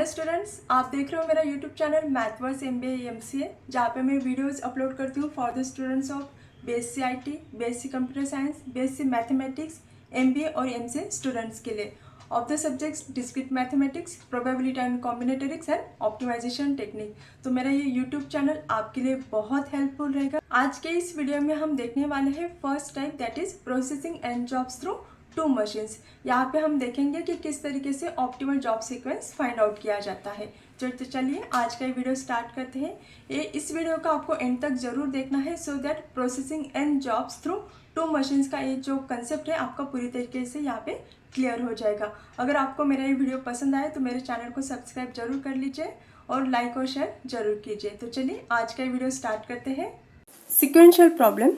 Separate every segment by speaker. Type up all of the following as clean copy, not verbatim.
Speaker 1: Students, आप देख रहे हो मेरा YouTube channel Mathverse MBA MCA, जहाँ पे मैं वीडियोस अपलोड करती हूँ for the students of BSc IT, BSc computer science, BSc mathematics, MBA और MCA स्टूडेंट्स के लिए of the subjects discrete mathematics, probability and combinatorics and optimization technique. तो मेरा ये यूट्यूब चैनल आपके लिए बहुत हेल्पफुल रहेगा। आज के इस वीडियो में हम देखने वाले हैं first type, that is processing and jobs through two machines. यहाँ पे हम देखेंगे कि किस तरीके से optimal job sequence find out किया जाता है। तो चलिए आज का ये वीडियो स्टार्ट करते हैं। इस वीडियो का आपको एंड तक जरूर देखना है so that processing and jobs through two machines का ये जो कंसेप्ट है आपका पूरी तरीके से यहाँ पे क्लियर हो जाएगा। अगर आपको मेरा ये वीडियो पसंद आए तो मेरे चैनल को सब्सक्राइब जरूर कर लीजिए और लाइक और शेयर जरूर कीजिए। तो चलिए आज का ये वीडियो स्टार्ट करते हैं। Sequential problem.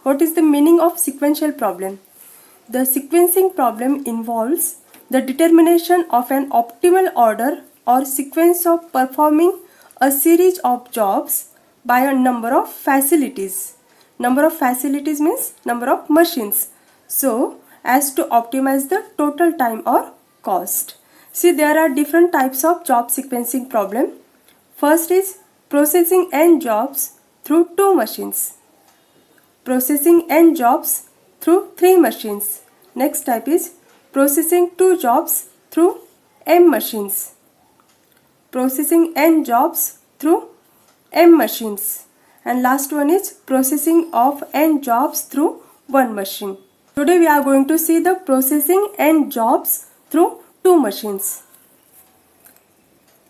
Speaker 1: What is the meaning of sequential problem? The sequencing problem involves the determination of an optimal order or sequence of performing a series of jobs by a number of facilities. Number of facilities means number of machines. So, as to optimize the total time or cost. See, there are different types of job sequencing problem. First is processing n jobs through 2 machines. Processing n jobs through 3 machines. Next type is processing 2 jobs through m machines. Processing n jobs through m machines. And last one is processing of n jobs through 1 machine. Today we are going to see the processing n jobs through 2 machines.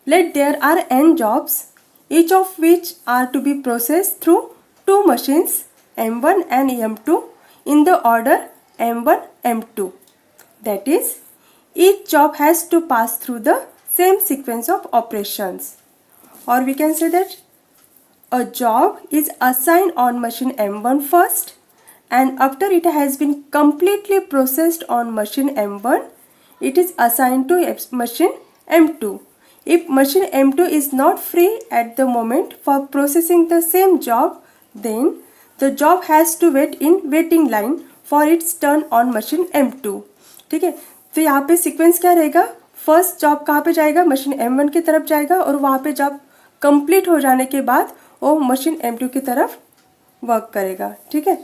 Speaker 1: Let there are n jobs, each of which are to be processed through 2 machines m1 and m2 in the order m1 m2. That is, each job has to pass through the same sequence of operations. Or we can say that a job is assigned on machine m1 first, and after it has been completely processed on machine m1, it is assigned to machine m2. If machine m2 is not free at the moment for processing the same job, then the job has to wait in waiting line for its turn on machine M2। ठीक है, तो यहाँ पे sequence क्या रहेगा? First job कहाँ पे जाएगा? मशीन M1 की तरफ जाएगा और वहाँ पे जॉब कंप्लीट हो जाने के बाद वो मशीन M2 की तरफ वर्क करेगा। ठीक है,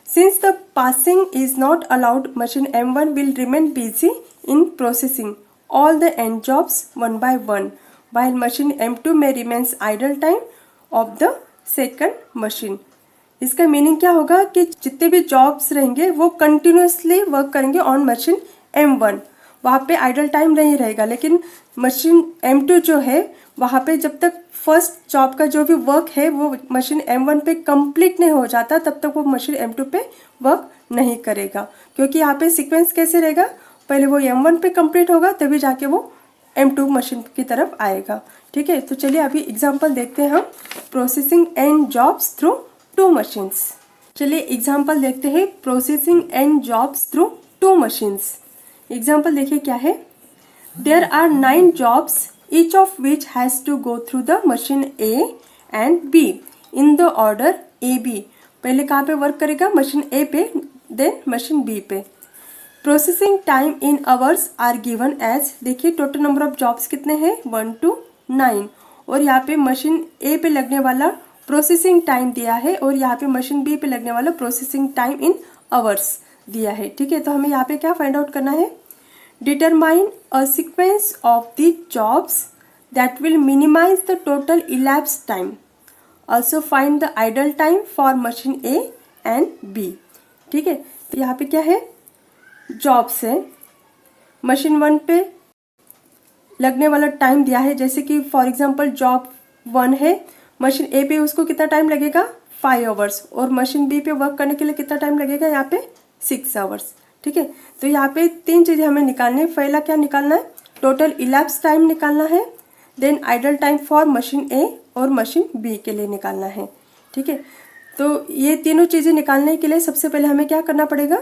Speaker 1: since the passing is not allowed, machine M1 will remain busy in processing all the end jobs one by one, while machine M2 में remains idle time of the second machine. इसका meaning क्या होगा कि जितने भी jobs रहेंगे वो continuously work करेंगे ऑन मशीन M1, वहाँ पे आइडल टाइम नहीं रहेगा। लेकिन मशीन M2 जो है वहाँ पे जब तक फर्स्ट जॉब का जो भी वर्क है वो मशीन M1 पे कंप्लीट नहीं हो जाता तब तक वो मशीन M2 पे वर्क नहीं करेगा, क्योंकि यहाँ पे सीक्वेंस कैसे रहेगा? पहले वो M1 पे कंप्लीट होगा तभी जाके वो M2 मशीन की तरफ आएगा। ठीक है, तो चलिए अभी एग्जाम्पल देखते हैं हम processing and jobs through 2 machines। चलिए एग्जाम्पल देखते हैं processing and jobs through 2 machines। Example देखिए क्या है? There are 9 jobs, each of which has to go through the machine A and B in the order AB। पहले कहाँ पे work करेगा? मशीन A पे, देन मशीन B पे। Processing time in hours are given as, देखिए total number of jobs कितने हैं? 1 to 9। और यहाँ पे मशीन A पे लगने वाला प्रोसेसिंग टाइम दिया है और यहाँ पे मशीन बी पे लगने वाला प्रोसेसिंग टाइम इन आवर्स दिया है। ठीक है, तो हमें यहाँ पे क्या फाइंड आउट करना है? Determine a sequence of the jobs that will minimize the total elapse time. Also find the idle time for machine A and B. ठीक है, तो यहाँ पे क्या है? जॉब्स है, मशीन 1 पे लगने वाला टाइम दिया है, जैसे कि फॉर एग्जाम्पल जॉब 1 है, मशीन ए पे उसको कितना टाइम लगेगा? 5 आवर्स, और मशीन बी पे वर्क करने के लिए कितना टाइम लगेगा? यहाँ पे 6 आवर्स। ठीक है, तो यहाँ पे 3 चीज़ें हमें निकालनी है। पहला क्या निकालना है? टोटल इलैप्स टाइम निकालना है, then idle time for machine A और मशीन बी के लिए निकालना है। ठीक है, तो ये तीनों चीज़ें निकालने के लिए सबसे पहले हमें क्या करना पड़ेगा?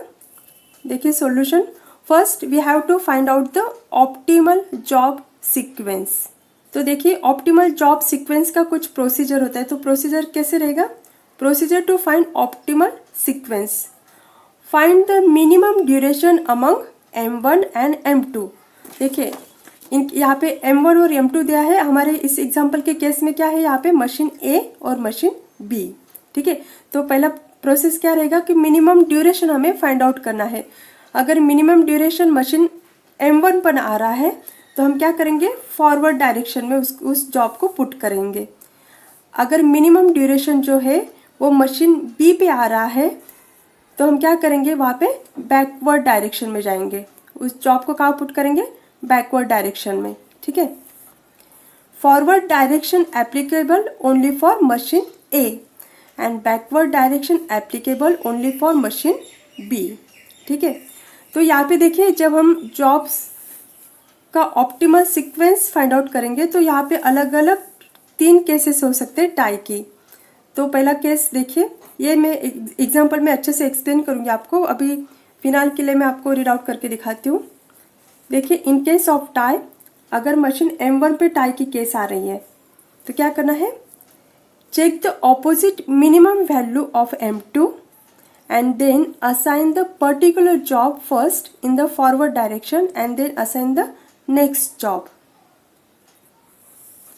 Speaker 1: देखिए solution. First we have to find out the optimal job sequence. तो देखिए ऑप्टिमल जॉब सीक्वेंस का कुछ प्रोसीजर होता है, तो प्रोसीजर कैसे रहेगा? Procedure to find optimal sequence, find the minimum duration among M1 and M2। देखिए इन यहाँ पे M1 और M2 दिया है। हमारे इस एग्जांपल के केस में क्या है, यहाँ पे मशीन A और मशीन B। ठीक है, तो पहला प्रोसेस क्या रहेगा कि मिनिमम ड्यूरेशन हमें फाइंड आउट करना है। अगर मिनिमम ड्यूरेशन मशीन M1 पर आ रहा है तो हम क्या करेंगे, फॉरवर्ड डायरेक्शन में उस जॉब को पुट करेंगे। अगर मिनिमम ड्यूरेशन जो है वो मशीन B पे आ रहा है तो हम क्या करेंगे, वहाँ पे बैकवर्ड डायरेक्शन में जाएंगे, उस जॉब को कहाँ पुट करेंगे, बैकवर्ड डायरेक्शन में। ठीक है, forward direction applicable only for machine A and backward direction applicable only for machine B। ठीक है, तो यहाँ पे देखिए जब हम जॉब्स का ऑप्टिमल सीक्वेंस फाइंड आउट करेंगे तो यहाँ पे अलग अलग 3 केसेस हो सकते हैं टाई की। तो पहला केस देखिए, ये मैं एग्जांपल में अच्छे से एक्सप्लेन करूँगी आपको, अभी फिलहाल के लिए मैं आपको रीड आउट करके दिखाती हूँ। देखिए, इन केस ऑफ टाई, अगर मशीन M1 पे टाई की केस आ रही है तो क्या करना है, check the opposite minimum value of M2 and then assign the particular job first in the forward direction and then assign the next job.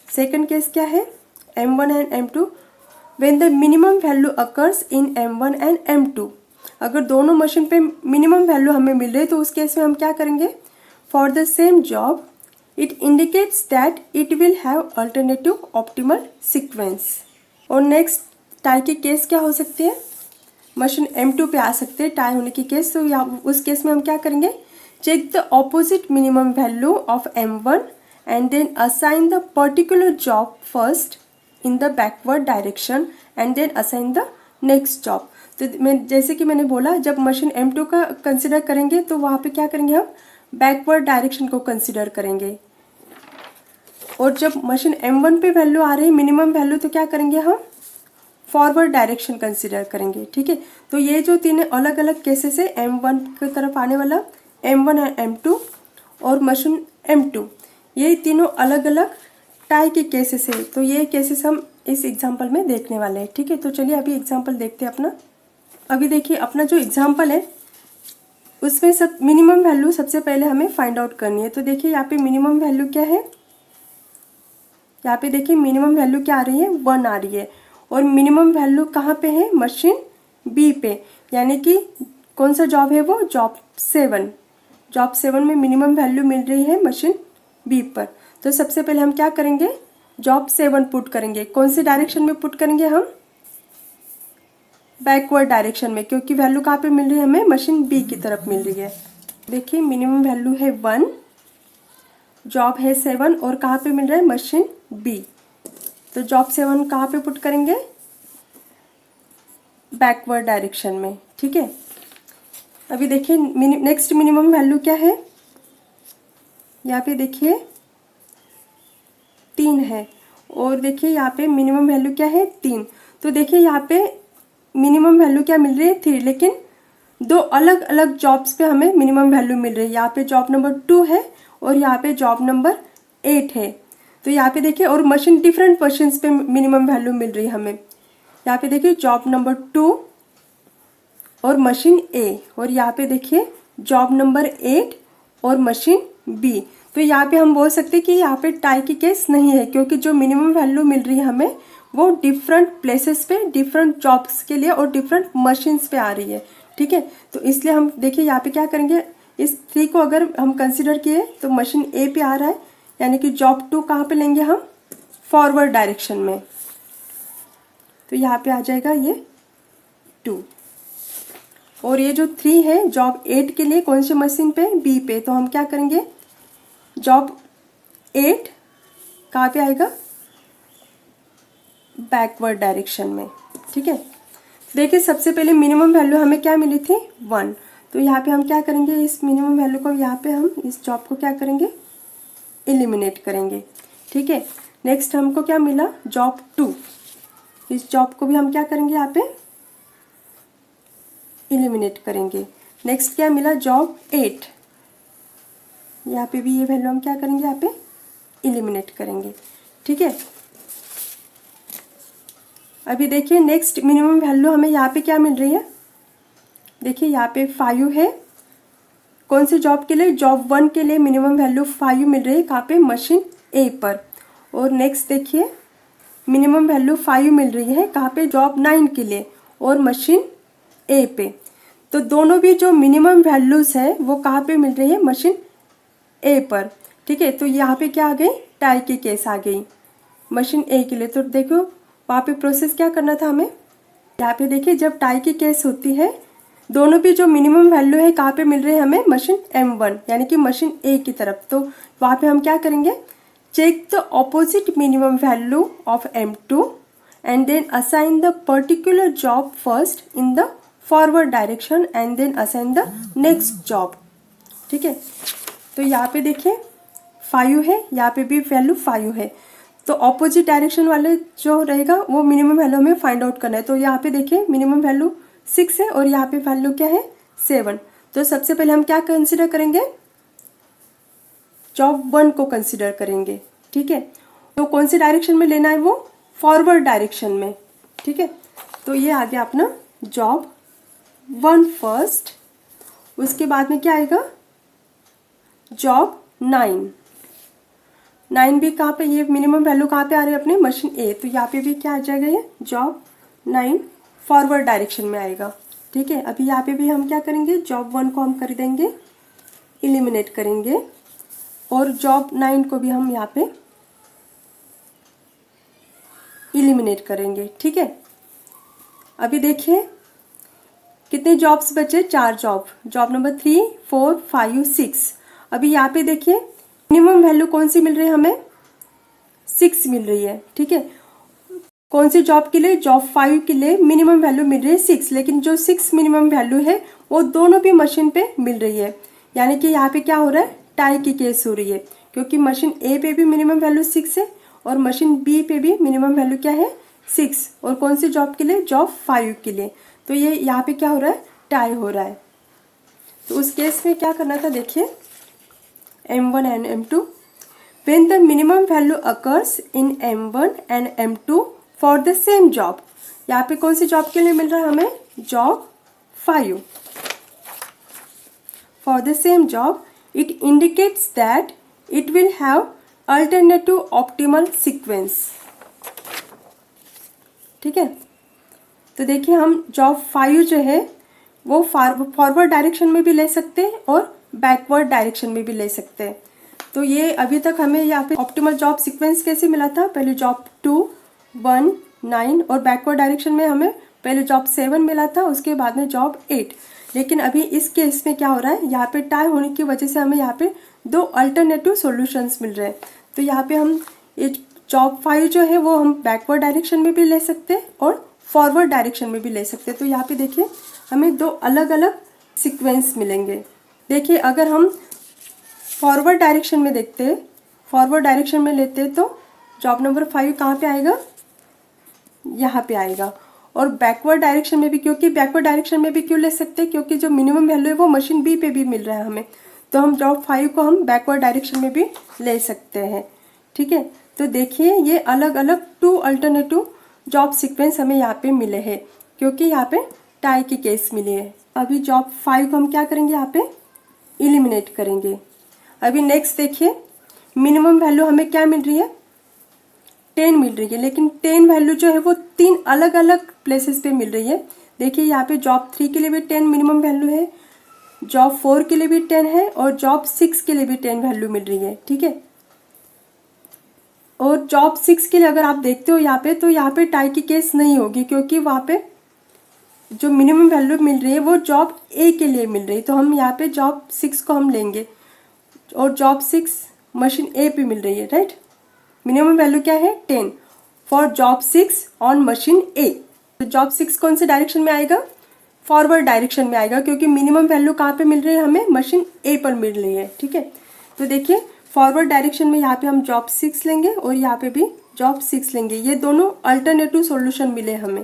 Speaker 1: Second case क्या है, M1 and M2 when the minimum value occurs in M1 and M2। अगर दोनों machine पे minimum value हमें मिल रही है तो उस केस में हम क्या करेंगे, for the same job it indicates that it will have alternative optimal sequence। और नेक्स्ट टाई की केस क्या हो सकती है, मशीन M2 पे आ सकते हैं टाई होने की केस। तो यहाँ उस केस में हम क्या करेंगे, check the opposite minimum value of M1 and then assign the particular job first in the backward direction and then assign the next job. तो मैं जैसे कि मैंने बोला, जब मशीन M2 का कंसिडर करेंगे तो वहाँ पे क्या करेंगे, हम बैकवर्ड डायरेक्शन को कंसिडर करेंगे। और जब मशीन M1 पे वैल्यू आ रही है मिनिमम वैल्यू तो क्या करेंगे, हम फॉरवर्ड डायरेक्शन कंसिडर करेंगे। ठीक है, तो ये जो 3 अलग अलग केसेस है, M1 की तरफ आने वाला, M1 और M2 और मशीन M2, ये तीनों अलग अलग टाई के केसेस है। तो ये केसेस हम इस एग्जांपल में देखने वाले हैं। ठीक है, तो चलिए अभी एग्जांपल देखते हैं अपना। अभी देखिए अपना जो एग्जांपल है उसमें सब मिनिमम वैल्यू सबसे पहले हमें फाइंड आउट करनी है। तो देखिए यहाँ पे मिनिमम वैल्यू क्या है, यहाँ पे देखिए मिनिमम वैल्यू क्या आ रही है, 1 आ रही है। और मिनिमम वैल्यू कहाँ पे है, मशीन B पे, यानी कि कौन सा जॉब है वो, जॉब 7। जॉब 7 में मिनिमम वैल्यू मिल रही है मशीन B पर। तो सबसे पहले हम क्या करेंगे, जॉब 7 पुट करेंगे। कौन से डायरेक्शन में पुट करेंगे, हम बैकवर्ड डायरेक्शन में, क्योंकि वैल्यू कहाँ पे मिल रही है, हमें मशीन B की तरफ मिल रही है। देखिए मिनिमम वैल्यू है 1, जॉब है 7 और कहाँ पे मिल रहा है, मशीन B। तो जॉब 7 कहाँ पे पुट करेंगे, बैकवर्ड डायरेक्शन में। ठीक है, अभी देखिए नेक्स्ट मिनिमम वैल्यू क्या है, यहाँ पे देखिए 3 है और देखिए यहाँ पे मिनिमम वैल्यू क्या है, 3। तो देखिए यहाँ पे मिनिमम वैल्यू क्या मिल रही है, 3, लेकिन 2 अलग अलग जॉब्स पे हमें मिनिमम वैल्यू मिल रही है। यहाँ पे जॉब नंबर 2 है और यहाँ पे जॉब नंबर 8 है। तो यहाँ पे देखिए और मशीन डिफरेंट मशीन्स पे मिनिमम वैल्यू मिल रही है हमें। यहाँ पे देखिए जॉब नंबर 2 और मशीन A, और यहाँ पे देखिए जॉब नंबर 8 और मशीन B। तो यहाँ पे हम बोल सकते हैं कि यहाँ पे टाई की केस नहीं है, क्योंकि जो मिनिमम वैल्यू मिल रही है हमें वो डिफरेंट प्लेसेस पे, डिफरेंट जॉब्स के लिए और डिफरेंट मशीन्स पे आ रही है। ठीक है, तो इसलिए हम देखिए यहाँ पे क्या करेंगे, इस 3 को अगर हम कंसिडर किए तो मशीन A पे आ रहा है, यानी कि जॉब 2 कहाँ पे लेंगे हम, फॉरवर्ड डायरेक्शन में। तो यहाँ पे आ जाएगा ये 2। और ये जो 3 है जॉब 8 के लिए कौन सी मशीन पे, B पे। तो हम क्या करेंगे, जॉब 8 कहाँ पे आएगा, बैकवर्ड डायरेक्शन में। ठीक है, देखिए सबसे पहले मिनिमम वैल्यू हमें क्या मिली थी, 1। तो यहाँ पे हम क्या करेंगे, इस मिनिमम वैल्यू को यहाँ पे हम इस जॉब को क्या करेंगे, एलिमिनेट करेंगे। ठीक है, नेक्स्ट हमको क्या मिला, जॉब 2। इस जॉब को भी हम क्या करेंगे, यहाँ पे एलिमिनेट करेंगे। नेक्स्ट क्या मिला, जॉब 8। यहाँ पे भी ये वैल्यू हम क्या करेंगे, यहाँ पे एलिमिनेट करेंगे। ठीक है, अभी देखिए नेक्स्ट मिनिमम वैल्यू हमें यहाँ पे क्या मिल रही है, देखिए यहाँ पे 5 है कौन से जॉब के लिए, जॉब 1 के लिए मिनिमम वैल्यू 5 मिल रही है कहाँ पे, मशीन ए पर। और नेक्स्ट देखिए मिनिमम वैल्यू 5 मिल रही है कहाँ पे, जॉब 9 के लिए और मशीन ए पे। तो दोनों भी जो मिनिमम वैल्यूज़ है वो कहाँ पे मिल रही है, मशीन ए पर। ठीक है, तो यहाँ पे क्या आ गई, टाई की केस आ गई मशीन ए के लिए। तो देखो वहाँ पे प्रोसेस क्या करना था हमें, यहाँ पे देखिए जब टाई की केस होती है दोनों भी जो मिनिमम वैल्यू है कहाँ पे मिल रही है हमें, मशीन M1 यानी कि मशीन ए की तरफ। तो वहाँ पे हम क्या करेंगे, check the opposite minimum value of M2 and then assign the particular job first in the forward direction and then assign the next job. ठीक है, तो यहाँ पे देखिए 5 है, यहाँ पे भी वैल्यू 5 है, तो ऑपोजिट डायरेक्शन वाले जो रहेगा वो मिनिमम वैल्यू हमें फाइंड आउट करना है। तो यहाँ पे देखिए मिनिमम वैल्यू 6 है और यहाँ पे वैल्यू क्या है, 7। तो सबसे पहले हम क्या कंसिडर करेंगे, जॉब 1 को कंसिडर करेंगे। ठीक है, तो कौन सी डायरेक्शन में लेना है, वो फॉरवर्ड डायरेक्शन में। ठीक है, तो ये आ गया अपना जॉब 1 फर्स्ट, उसके बाद में क्या आएगा, जॉब 9 भी कहाँ पे, ये मिनिमम वैल्यू कहाँ पे आ रही है अपने, मशीन ए। तो यहाँ पे भी क्या आ जाएगा, ये जॉब 9 फॉरवर्ड डायरेक्शन में आएगा। ठीक है, अभी यहाँ पे भी हम क्या करेंगे, जॉब 1 को हम कर देंगे एलिमिनेट करेंगे और जॉब 9 को भी हम यहाँ पे एलिमिनेट करेंगे। ठीक है, अभी देखिए कितने जॉब्स बचे, 4 जॉब, जॉब नंबर 3, 4, 5, 6। अभी यहाँ पे देखिए मिनिमम वैल्यू कौन सी मिल रही है हमें, 6 मिल रही है। ठीक है, कौन सी जॉब के लिए, जॉब 5 के लिए मिनिमम वैल्यू मिल रही है 6, लेकिन जो 6 मिनिमम वैल्यू है वो दोनों भी मशीन पे मिल रही है। यानी कि यहाँ पे क्या हो रहा है, टाई की केस हो रही है, क्योंकि मशीन ए पे भी मिनिमम वैल्यू 6 है और मशीन बी पे भी मिनिमम वैल्यू क्या है, 6। और कौन सी जॉब के लिए, जॉब 5 के लिए। तो ये यहाँ पे क्या हो रहा है, टाई हो रहा है। तो उस केस में क्या करना था, देखिए M1 and M2, when the minimum value occurs in M1 and M2 for the same job। यहाँ पे कौन सी जॉब के लिए मिल रहा है हमें, job 5। For the same job, it indicates that it will have alternative optimal sequence। ठीक है, तो देखिए हम जॉब 5 जो है वो फॉरवर्ड डायरेक्शन में भी ले सकते हैं और बैकवर्ड डायरेक्शन में भी ले सकते हैं। तो ये अभी तक हमें यहाँ पे ऑप्टिमल जॉब सीक्वेंस कैसे मिला था, पहले जॉब 2, 1, 9 और बैकवर्ड डायरेक्शन में हमें पहले जॉब 7 मिला था, उसके बाद में जॉब 8। लेकिन अभी इस केस में क्या हो रहा है, यहाँ पे टाई होने की वजह से हमें यहाँ पे 2 अल्टरनेटिव सॉल्यूशंस मिल रहे हैं। तो यहाँ पे हम ये जॉब 5 जो है वो हम बैकवर्ड डायरेक्शन में भी ले सकते हैं और फॉरवर्ड डायरेक्शन में भी ले सकते हैं। तो यहाँ पे देखिए हमें 2 अलग अलग सीक्वेंस मिलेंगे। देखिए अगर हम फॉरवर्ड डायरेक्शन में देखते हैं, फॉरवर्ड डायरेक्शन में लेते हैं तो जॉब नंबर 5 कहाँ पे आएगा, यहाँ पे आएगा। और बैकवर्ड डायरेक्शन में भी, क्योंकि बैकवर्ड डायरेक्शन में भी क्यों ले सकते हैं, क्योंकि जो मिनिमम वैल्यू है वो मशीन बी पे भी मिल रहा है हमें, तो हम जॉब 5 को हम बैकवर्ड डायरेक्शन में भी ले सकते हैं। ठीक है, तो देखिए ये अलग अलग 2 अल्टरनेटिव जॉब सीक्वेंस हमें यहाँ पे मिले हैं, क्योंकि यहाँ पे टाई की केस मिली है। अभी जॉब 5 को हम क्या करेंगे, यहाँ पे एलिमिनेट करेंगे। अभी नेक्स्ट देखिए मिनिमम वैल्यू हमें क्या मिल रही है, 10 मिल रही है, लेकिन 10 वैल्यू जो है वो 3 अलग अलग प्लेसेस पे मिल रही है। देखिए यहाँ पे जॉब 3 के लिए भी 10 मिनिमम वैल्यू है, जॉब 4 के लिए भी 10 है और जॉब 6 के लिए भी 10 वैल्यू मिल रही है। ठीक है, और जॉब 6 के लिए अगर आप देखते हो यहाँ पे, तो यहाँ पे टाई की केस नहीं होगी, क्योंकि वहाँ पे जो मिनिमम वैल्यू मिल रही है वो जॉब ए के लिए मिल रही है। तो हम यहाँ पे जॉब 6 को हम लेंगे और जॉब 6 मशीन ए पे मिल रही है, राइट। मिनिमम वैल्यू क्या है, 10 for job 6 on machine A. तो जॉब 6 कौन से डायरेक्शन में आएगा, फॉरवर्ड डायरेक्शन में आएगा, क्योंकि मिनिमम वैल्यू कहाँ पे मिल रही है हमें, मशीन ए पर मिल रही है। ठीक है, तो देखिए फॉरवर्ड डायरेक्शन में यहाँ पे हम जॉब 6 लेंगे और यहाँ पे भी जॉब 6 लेंगे। ये दोनों अल्टरनेटिव सॉल्यूशन मिले हमें,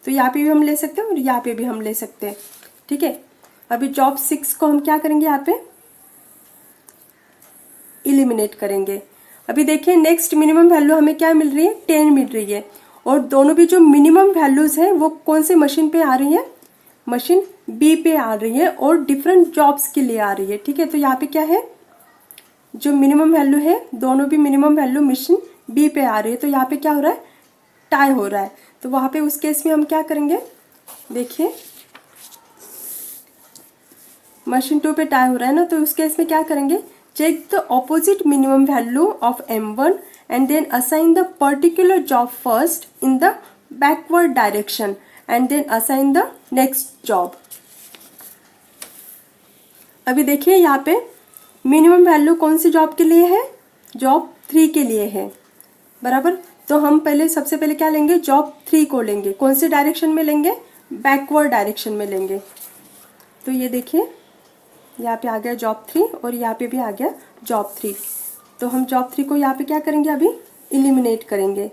Speaker 1: तो यहाँ पे भी हम ले सकते हैं और यहाँ पे भी हम ले सकते हैं। ठीक है, अभी जॉब 6 को हम क्या करेंगे, यहाँ पे एलिमिनेट करेंगे। अभी देखिए नेक्स्ट मिनिमम वैल्यू हमें क्या मिल रही है, 10 मिल रही है, और दोनों भी जो मिनिमम वैल्यूज़ हैं वो कौन से मशीन पे आ रही है, मशीन बी पे आ रही है और डिफरेंट जॉब्स के लिए आ रही है, ठीक है। तो यहाँ पे क्या है, जो मिनिमम वैल्यू है, दोनों भी मिनिमम वैल्यू मशीन बी पे आ रही है, तो यहाँ पे क्या हो रहा है, टाई हो रहा है। तो वहाँ पे उस केस में हम क्या करेंगे, देखिए मशीन 2 पे टाई हो रहा है ना, तो उस केस में क्या करेंगे, check the opposite minimum value of M1 and then assign the particular job first in the backward direction and then assign the next job. अभी देखिए यहाँ पे मिनिमम वैल्यू कौन सी जॉब के लिए है, जॉब 3 के लिए है, बराबर। तो हम पहले सबसे पहले क्या लेंगे, जॉब 3 को लेंगे, कौन से डायरेक्शन में लेंगे, बैकवर्ड डायरेक्शन में लेंगे। तो ये देखिए यहाँ पे आ गया जॉब 3 और यहाँ पे भी आ गया जॉब 3। तो हम जॉब 3 को यहाँ पे क्या करेंगे, अभी इलिमिनेट करेंगे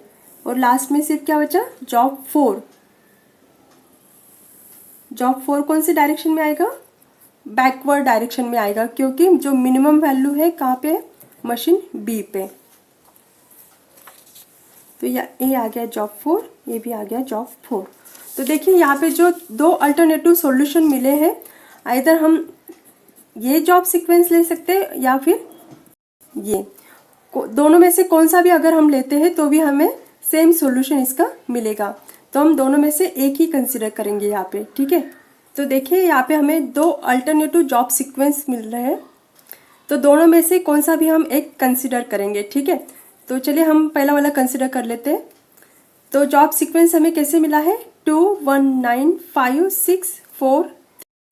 Speaker 1: और लास्ट में सिर्फ क्या बचा, जॉब 4। जॉब 4 कौन से डायरेक्शन में आएगा, बैकवर्ड डायरेक्शन में आएगा, क्योंकि जो मिनिमम वैल्यू है कहाँ पे, मशीन बी पे। तो ये आ गया जॉब 4, ये भी आ गया जॉब 4। तो देखिए यहाँ पे जो दो अल्टरनेटिव सॉल्यूशन मिले हैं, आइदर हम ये जॉब सीक्वेंस ले सकते हैं या फिर ये, दोनों में से कौन सा भी अगर हम लेते हैं तो भी हमें सेम सॉल्यूशन इसका मिलेगा। तो हम दोनों में से एक ही कंसिडर करेंगे यहाँ पे, ठीक है। तो देखिए यहाँ पे हमें दो अल्टरनेटिव जॉब सीक्वेंस मिल रहे हैं, तो दोनों में से कौन सा भी हम एक कंसिडर करेंगे, ठीक है। तो चलिए हम पहला वाला कंसिडर कर लेते हैं। तो जॉब सीक्वेंस हमें कैसे मिला है, 2 1 9 5 6 4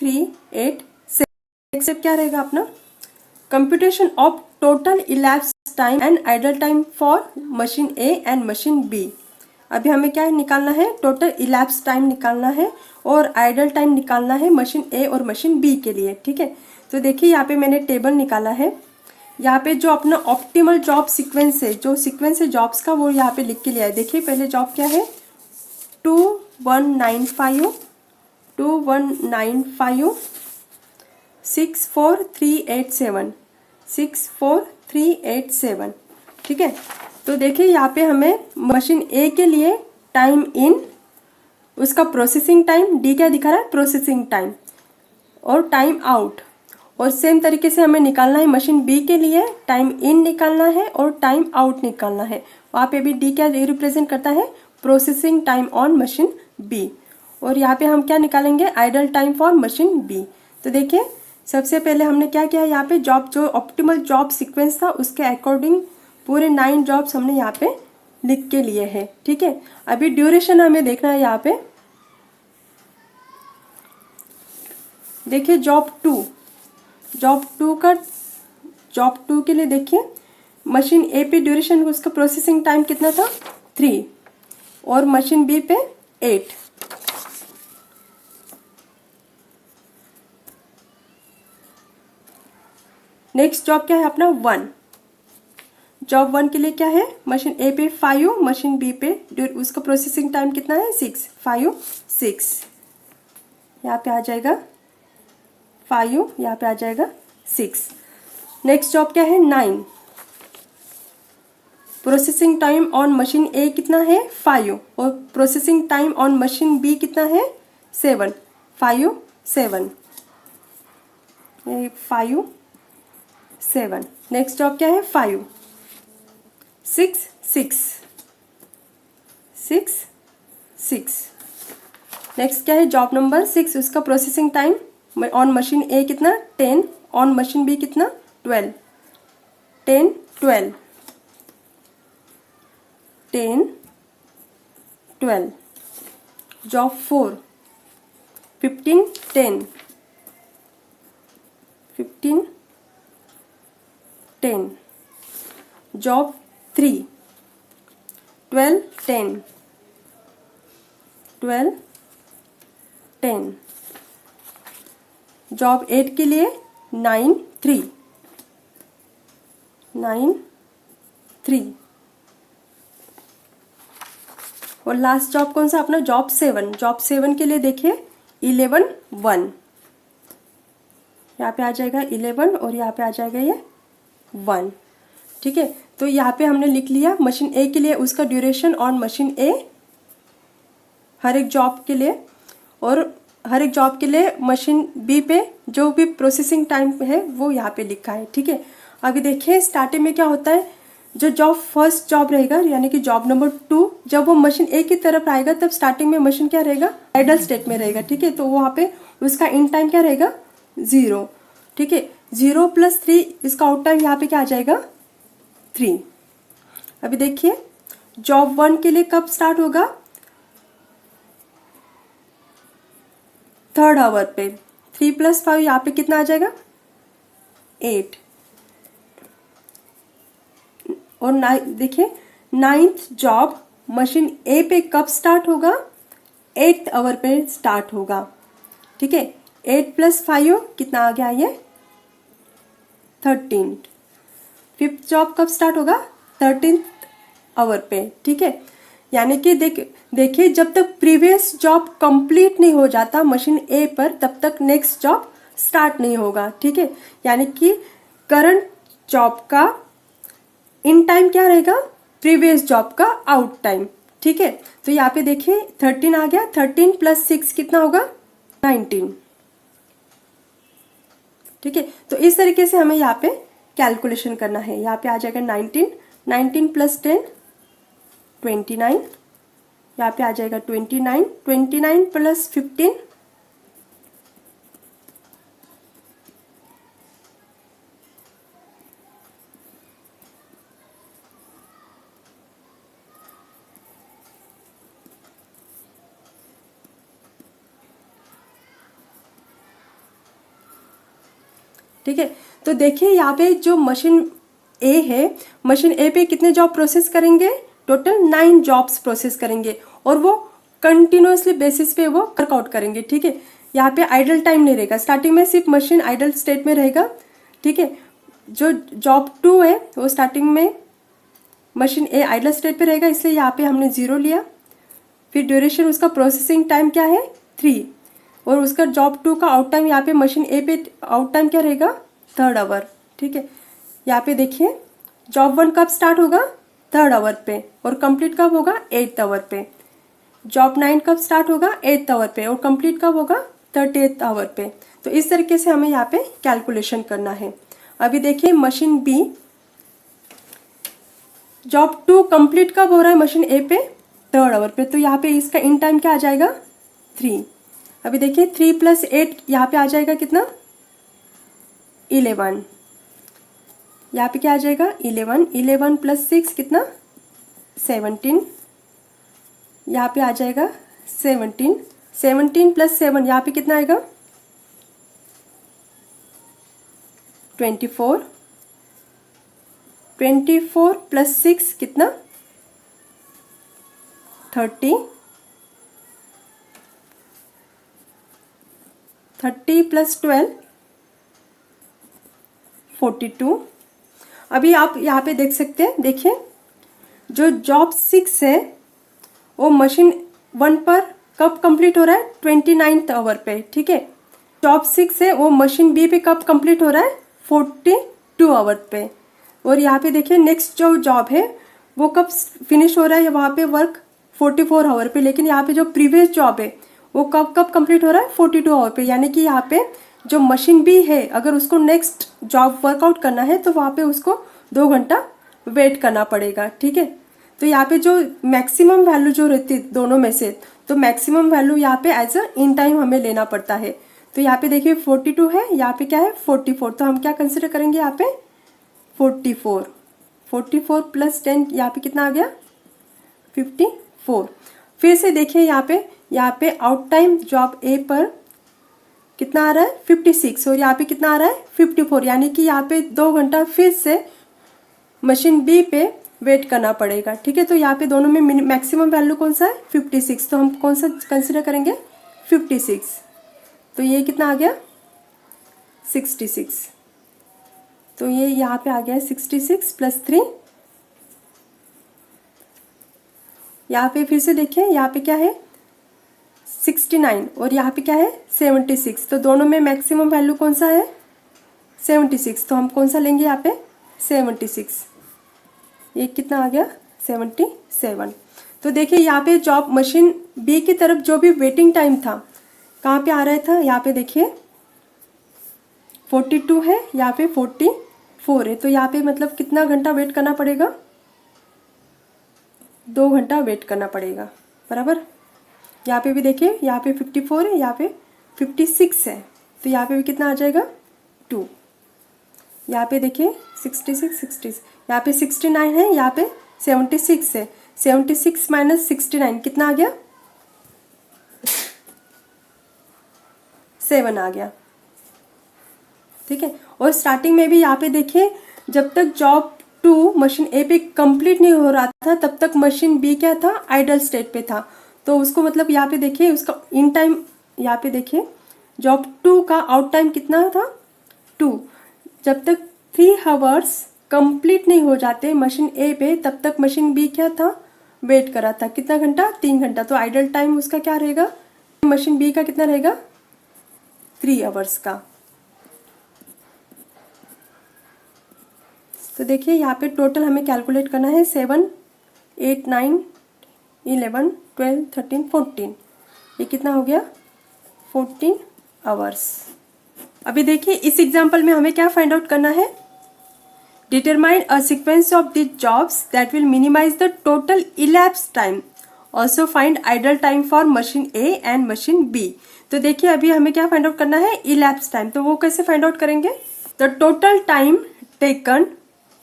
Speaker 1: 3 8 6। नेक्स्ट स्टेप क्या रहेगा अपना, computation of total elapse time and idle time for machine A and machine B. अभी हमें क्या निकालना है, टोटल इलैप्स टाइम निकालना है और आइडल टाइम निकालना है मशीन ए और मशीन बी के लिए, ठीक है। तो देखिए यहाँ पे मैंने टेबल निकाला है, यहाँ पे जो अपना ऑप्टिमल जॉब सीक्वेंस है, जो सीक्वेंस है जॉब्स का, वो यहाँ पे लिख के लिया है। देखिए पहले जॉब क्या है, 2 1 9 5 2 1 9 5 6 4 3 8 7 6 4 3 8 7, ठीक है। तो देखिए यहाँ पे हमें मशीन ए के लिए टाइम इन, उसका प्रोसेसिंग टाइम, डी क्या दिखा रहा है, प्रोसेसिंग टाइम, और टाइम आउट। और सेम तरीके से हमें निकालना है मशीन बी के लिए, टाइम इन निकालना है और टाइम आउट निकालना है। वहाँ पे भी डी क्या रिप्रेजेंट करता है, processing time on machine B. और यहाँ पे हम क्या निकालेंगे, idle time for machine B. तो देखिए सबसे पहले हमने क्या किया, यहाँ पे जॉब, जो ऑप्टिमल जॉब सीक्वेंस था उसके अकॉर्डिंग पूरे 9 जॉब्स हमने यहाँ पे लिख के लिए हैं, ठीक है। अभी ड्यूरेशन हमें देखना है यहाँ पे। देखिए जॉब 2 के लिए देखिए मशीन ए पे ड्यूरेशन, उसका प्रोसेसिंग टाइम कितना था, 3, और मशीन बी पे 8। नेक्स्ट जॉब क्या है अपना, 1। जॉब 1 के लिए क्या है, मशीन ए पे 5, मशीन बी पे उसका प्रोसेसिंग टाइम कितना है, 6, 5 6, यहाँ पे आ जाएगा 5, यहाँ पे आ जाएगा 6। नेक्स्ट जॉब क्या है, 9। Processing time on machine A कितना है, 5, और processing time on machine B कितना है, 7, 5 7, 5 7। नेक्स्ट जॉब क्या है, 5 6 6 6 6। नेक्स्ट क्या है, जॉब नंबर 6, उसका processing time on machine A कितना, 10, ऑन मशीन बी कितना, 12, 10 12 10 12। जॉब 4, 15 10 15 10। जॉब 3, 12 10 12 10। जॉब 8 के लिए 9 3 9 3। और लास्ट जॉब कौन सा अपना, जॉब 7। जॉब 7 के लिए देखिए 11 1, यहाँ पे आ जाएगा 11 और यहाँ पे आ जाएगा ये 1, ठीक है। तो यहाँ पे हमने लिख लिया मशीन ए के लिए उसका ड्यूरेशन ऑन मशीन ए हर एक जॉब के लिए, और हर एक जॉब के लिए मशीन बी पे जो भी प्रोसेसिंग टाइम है वो यहाँ पे लिखा है, ठीक है। अभी देखिए स्टार्टिंग में क्या होता है, जो जॉब फर्स्ट जॉब रहेगा यानी कि जॉब नंबर 2, जब वो मशीन ए की तरफ आएगा तब स्टार्टिंग में मशीन क्या रहेगा, आइडल स्टेट में रहेगा, ठीक है। तो वहाँ पे उसका इन टाइम क्या रहेगा, 0, ठीक है। 0 + 3 इसका आउट टाइम यहाँ पे क्या आ जाएगा, 3। अभी देखिए जॉब 1 के लिए कब स्टार्ट होगा, 3rd आवर पे। 3 + 5 यहाँ पे कितना आ जाएगा, 8। और देखिए 9th जॉब मशीन ए पे कब स्टार्ट होगा, 8th आवर पे स्टार्ट होगा, ठीक है। 8 + 5 कितना आ गया ये, 13। 5th जॉब कब स्टार्ट होगा, 13th आवर पे, ठीक है। यानी कि देखिए जब तक प्रीवियस जॉब कंप्लीट नहीं हो जाता मशीन ए पर तब तक नेक्स्ट जॉब स्टार्ट नहीं होगा, ठीक है। यानी कि करंट जॉब का इन टाइम क्या रहेगा, प्रीवियस जॉब का आउट टाइम, ठीक है। तो यहाँ पे देखिए 13 आ गया, 13 + 6 कितना होगा, 19, ठीक है। तो इस तरीके से हमें यहाँ पे कैलकुलेशन करना है। यहाँ पे आ जाएगा 19, 19 + 10 29, यहाँ पे आ जाएगा 29, 29 + 15 ठीक है। तो देखिए यहाँ पे जो मशीन ए है, मशीन ए पे कितने जॉब प्रोसेस करेंगे, टोटल 9 जॉब्स प्रोसेस करेंगे और वो कंटिन्यूसली बेसिस पे वो वर्कआउट करेंगे, ठीक है। यहाँ पे आइडल टाइम नहीं रहेगा, स्टार्टिंग में सिर्फ मशीन आइडल स्टेट में रहेगा, ठीक है। जो जॉब 2 है वो स्टार्टिंग में मशीन ए आइडल स्टेट पे रहेगा, इसलिए यहाँ पे हमने 0 लिया। फिर ड्यूरेशन उसका प्रोसेसिंग टाइम क्या है, 3, और उसका जॉब 2 का आउट टाइम यहाँ पे मशीन ए पे आउट टाइम क्या रहेगा, 3rd आवर, ठीक है। यहाँ पे देखिए जॉब 1 कब स्टार्ट होगा, 3rd आवर पे, और कंप्लीट कब होगा, 8th आवर पे। जॉब 9 कब स्टार्ट होगा, 8th आवर पे, और कंप्लीट कब होगा, 30th आवर पे। तो इस तरीके से हमें यहाँ पे कैलकुलेशन करना है। अभी देखिए मशीन बी, जॉब 2 कंप्लीट कब हो रहा है मशीन ए पे, 3rd आवर पे, तो यहाँ पे इसका इन टाइम क्या आ जाएगा, 3। अभी देखिए 3 + 8 यहाँ पे आ जाएगा कितना, 11। यहाँ पे क्या आ जाएगा, 11, 11 + 6 कितना, 17। यहाँ पे आ जाएगा 17, 17 + 7 यहाँ पे कितना आएगा, 24, 24 + 6 कितना, 30, 30 + 12 42। अभी आप यहाँ पे देख सकते हैं, देखिए जो जॉब 6 है वो मशीन 1 पर कब कंप्लीट हो रहा है, 29th आवर पे, ठीक है। जॉब 6 है वो मशीन बी पे कब कंप्लीट हो रहा है, 42 आवर पे। और यहाँ पे देखिए नेक्स्ट जो जॉब है वो कब फिनिश हो रहा है, वहाँ पे वर्क 44 आवर पे, लेकिन यहाँ पे जो प्रीवियस जॉब है वो कब कब कंप्लीट हो रहा है, 42 आवर पे। यानी कि यहाँ पे जो मशीन बी है अगर उसको नेक्स्ट जॉब वर्कआउट करना है तो वहाँ पे उसको 2 घंटा वेट करना पड़ेगा, ठीक है। तो यहाँ पे जो मैक्सिमम वैल्यू जो रहती है दोनों में से, तो मैक्सिमम वैल्यू यहाँ पे एज अ इन टाइम हमें लेना पड़ता है। तो यहाँ पे देखिए 42 है, यहाँ पे क्या है 44, तो हम क्या कंसिडर करेंगे यहाँ पे 44, 44 + 10 यहाँ पे कितना आ गया, 54। फिर से देखिए यहाँ पे आउट टाइम जॉब ए पर कितना आ रहा है, 56, और यहाँ पे कितना आ रहा है, 54। यानी कि यहाँ पे 2 घंटा फिर से मशीन बी पे वेट करना पड़ेगा, ठीक है। तो यहाँ पे दोनों में मैक्सिमम वैल्यू कौन सा है, 56, तो हम कौन सा कंसिडर करेंगे, 56। तो ये कितना आ गया, 66। तो ये यहाँ पे आ गया 66 + 3। यहाँ पे फिर से देखिए यहाँ पे क्या है 69 और यहाँ पे क्या है 76, तो दोनों में मैक्सिमम वैल्यू कौन सा है, 76, तो हम कौन सा लेंगे यहाँ पे 76। ये कितना आ गया 77। तो देखिए यहाँ पे जॉब मशीन बी की तरफ जो भी वेटिंग टाइम था कहाँ पे आ रहा था, यहाँ पे देखिए 42 है, यहाँ पे 44 है, तो यहाँ पे मतलब कितना घंटा वेट करना पड़ेगा, 2 घंटा वेट करना पड़ेगा, बराबर। यहाँ पे भी देखिए, यहाँ पे 54 है, यहाँ पे 56 है, तो यहाँ पे भी कितना आ जाएगा 2। यहाँ पे देखिए 66 यहाँ पे 69 है, यहाँ पे 76 है, 76 माइनस 69 कितना आ गया, 7 आ गया, ठीक है। और स्टार्टिंग में भी यहाँ पे देखिए, जब तक जॉब 2 मशीन ए पे कंप्लीट नहीं हो रहा था तब तक मशीन बी क्या था, आइडल स्टेट पे था। तो उसको मतलब यहाँ पे देखिए उसका इन टाइम, यहाँ पे देखिए जॉब 2 का आउट टाइम कितना था 2। जब तक 3 आवर्स कंप्लीट नहीं हो जाते मशीन ए पे तब तक मशीन बी क्या था, वेट कर रहा था, कितना घंटा, 3 घंटा। तो आइडल टाइम उसका क्या रहेगा, मशीन बी का कितना रहेगा, 3 आवर्स का। तो देखिए यहाँ पे टोटल हमें कैलकुलेट करना है 7, 8, 9, 11, 12, 13, 14, ये कितना हो गया 14 आवर्स। अभी देखिए इस एग्जाम्पल में हमें क्या फाइंड आउट करना है, determine a sequence of the jobs that will minimize the total elapse time, also find idle time for machine A and machine B. तो देखिए अभी हमें क्या फाइंड आउट करना है, इलैप्स टाइम। तो वो कैसे फाइंड आउट करेंगे, the total time taken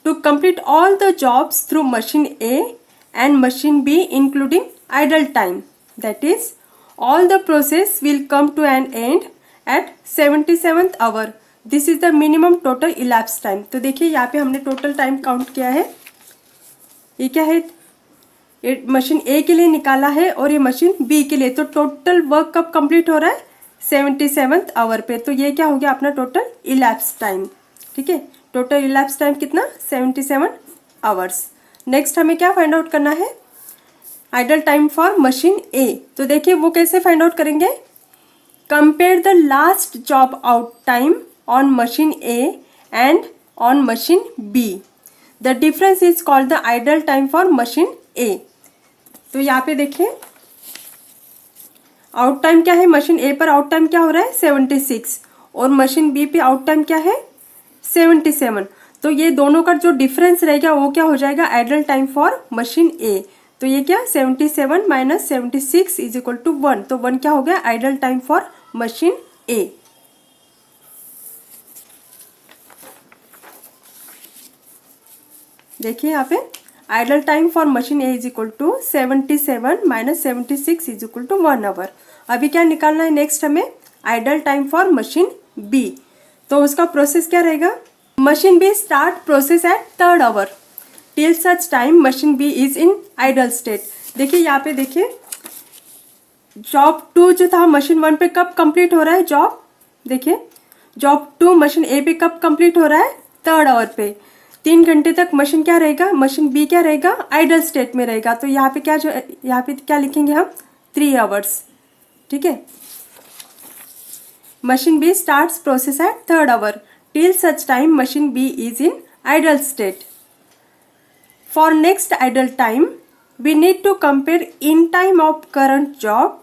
Speaker 1: to complete all the jobs through machine A and machine B including idle time, that is all the process will come to an end at 77th hour. This is the minimum total elapsed time. तो देखिए यहाँ पे हमने total time count किया है, ये क्या है, ये मशीन ए के लिए निकाला है और ये मशीन बी के लिए। तो टोटल वर्क कब कंप्लीट हो रहा है, 77th आवर पे। तो ये क्या हो गया अपना टोटल इलैप्स टाइम, ठीक है। टोटल इलैप्स टाइम कितना, 77 आवर्स। नेक्स्ट हमें क्या फाइंड आउट करना है, idle time for machine A. तो देखिए वो कैसे फाइंड आउट करेंगे, compare the last job out time on machine A and on machine B, the difference is called the idle time for machine A. तो यहाँ पे देखिए आउट टाइम क्या है, मशीन ए पर आउट टाइम क्या हो रहा है 76 और मशीन बी पे आउट टाइम क्या है 77। तो ये दोनों का जो डिफरेंस रहेगा वो क्या हो जाएगा, idle time for machine A. तो ये क्या 77 माइनस 76 इज इक्वल टू 1। तो 1 क्या हो गया, idle time for machine A. देखिए यहाँ पे idle time for machine A is equal to 77 minus 76 is equal to 1 hour. अभी क्या निकालना है नेक्स्ट हमें, idle time for machine B. तो उसका प्रोसेस क्या रहेगा, machine B start process at 3rd hour till such time machine B is in idle state. देखिए यहाँ पे देखिए जॉब 2 जो था मशीन 1 पे कब कंप्लीट हो रहा है जॉब, देखिए जॉब 2 मशीन ए पे कब कंप्लीट हो रहा है 3rd आवर पे। 3 घंटे तक मशीन क्या रहेगा, मशीन बी क्या रहेगा, आइडल स्टेट में रहेगा। तो यहाँ पे क्या, जो यहाँ पे क्या लिखेंगे हम, 3 आवर्स, ठीक है। Machine B starts process at 3rd hour till such time machine B is in idle state. For next idle time, we need to compare in time of current job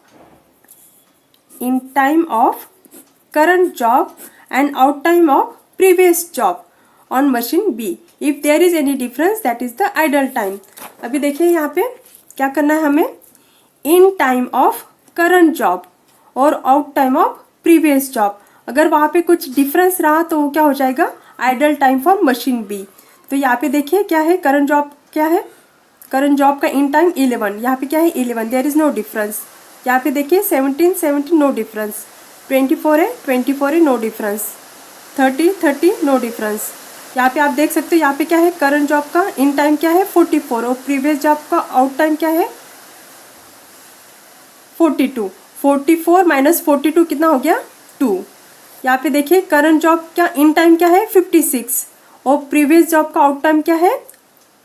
Speaker 1: and out time of previous job on machine B. If there is any difference, that is the idle time. अभी देखिए यहाँ पे क्या करना है हमें, in time of current job और out time of previous job. अगर वहाँ पे कुछ डिफरेंस रहा तो वो क्या हो जाएगा, idle time for machine B. तो यहाँ पे देखिए क्या है, करंट जॉब क्या है, करंट जॉब का इन टाइम 11, यहाँ पे क्या है 11, देयर इज नो डिफरेंस। यहाँ पे देखिए 17 नो डिफरेंस, 24 है 24 है नो डिफरेंस, 30 नो डिफरेंस। यहाँ पे आप देख सकते हो यहाँ पे क्या है, करंट जॉब का इन टाइम क्या है 44 और प्रीवियस जॉब का आउट टाइम क्या है 42। 44 माइनस 42 कितना हो गया 2। यहाँ पे देखिए करंट जॉब का इन टाइम क्या है 56 और प्रीवियस जॉब का आउट टाइम क्या है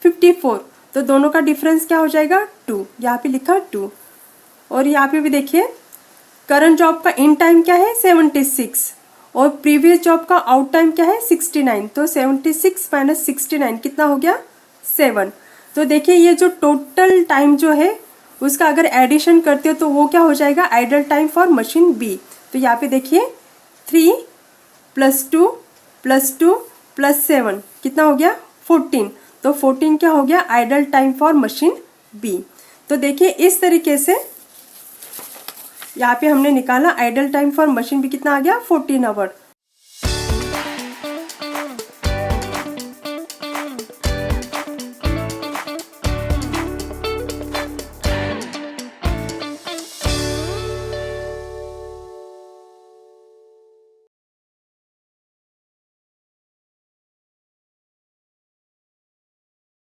Speaker 1: 54। तो दोनों का डिफरेंस क्या हो जाएगा 2, यहाँ पे लिखा 2। और यहाँ पे भी देखिए करंट जॉब का इन टाइम क्या है 76 और प्रीवियस जॉब का आउट टाइम क्या है 69। तो 76 माइनस 69 कितना हो गया 7। तो देखिए ये जो टोटल टाइम जो है उसका अगर एडिशन करते हो तो वो क्या हो जाएगा, idle time for machine B. तो यहाँ पे देखिए 3 + 2 + 2 + 7 कितना हो गया 14। तो 14 क्या हो गया idle time for machine B. तो देखिए इस तरीके से यहाँ पे हमने निकाला idle time for machine B कितना आ गया 14 आवर।